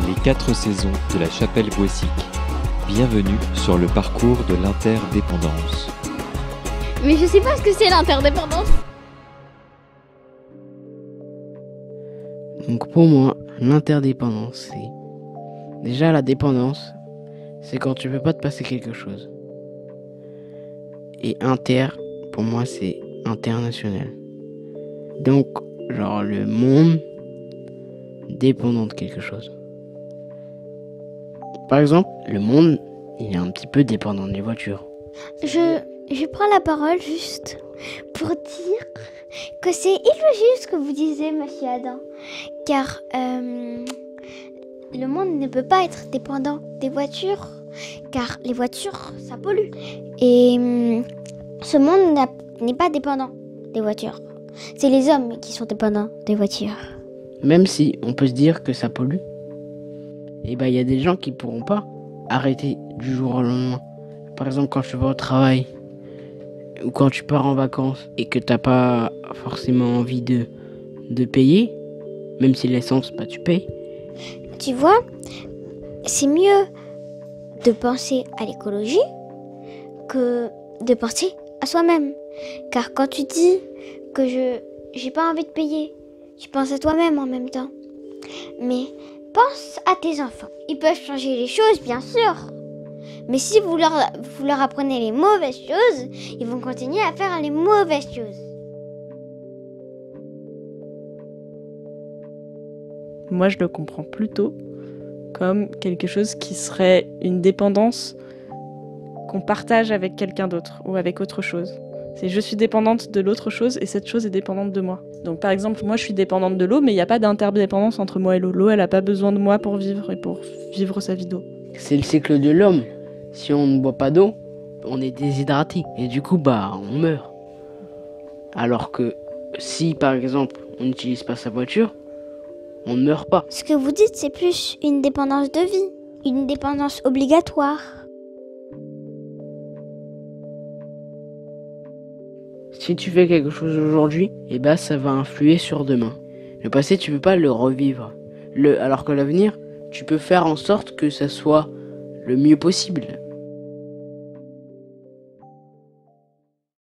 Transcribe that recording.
les 4 saisons de la Chapelle Boissic. Bienvenue sur le parcours de l'interdépendance. Mais je sais pas ce que c'est l'interdépendance. Donc pour moi, l'interdépendance, c'est... Déjà la dépendance, c'est quand tu peux pas te passer quelque chose. Et inter, pour moi, c'est international. Donc, genre le monde dépendant de quelque chose. Par exemple, le monde, il est un petit peu dépendant des voitures. Je prends la parole juste pour dire que c'est illogique ce que vous disiez, monsieur Adam. Car le monde ne peut pas être dépendant des voitures, car les voitures, ça pollue. Et ce monde n'est pas dépendant des voitures. C'est les hommes qui sont dépendants des voitures. Même si on peut se dire que ça pollue, et ben il y a des gens qui pourront pas arrêter du jour au lendemain. Par exemple, quand tu vas au travail ou quand tu pars en vacances et que t'as pas forcément envie de payer, même si l'essence, bah tu payes. Tu vois, c'est mieux de penser à l'écologie que de penser à soi-même. Car quand tu dis que j'ai pas envie de payer, tu penses à toi-même en même temps. Mais pense à tes enfants. Ils peuvent changer les choses, bien sûr. Mais si vous leur apprenez les mauvaises choses, ils vont continuer à faire les mauvaises choses. Moi, je le comprends plutôt comme quelque chose qui serait une dépendance qu'on partage avec quelqu'un d'autre ou avec autre chose. C'est je suis dépendante de l'autre chose et cette chose est dépendante de moi. Donc par exemple, moi je suis dépendante de l'eau, mais il n'y a pas d'interdépendance entre moi et l'eau. L'eau, elle n'a pas besoin de moi pour vivre et pour vivre sa vie d'eau. C'est le cycle de l'homme. Si on ne boit pas d'eau, on est déshydraté et du coup bah on meurt. Alors que si par exemple on n'utilise pas sa voiture, on ne meurt pas. Ce que vous dites, c'est plus une dépendance de vie, une dépendance obligatoire. Si tu fais quelque chose aujourd'hui, eh ben ça va influer sur demain. Le passé, tu peux pas le revivre. Alors que l'avenir, tu peux faire en sorte que ça soit le mieux possible.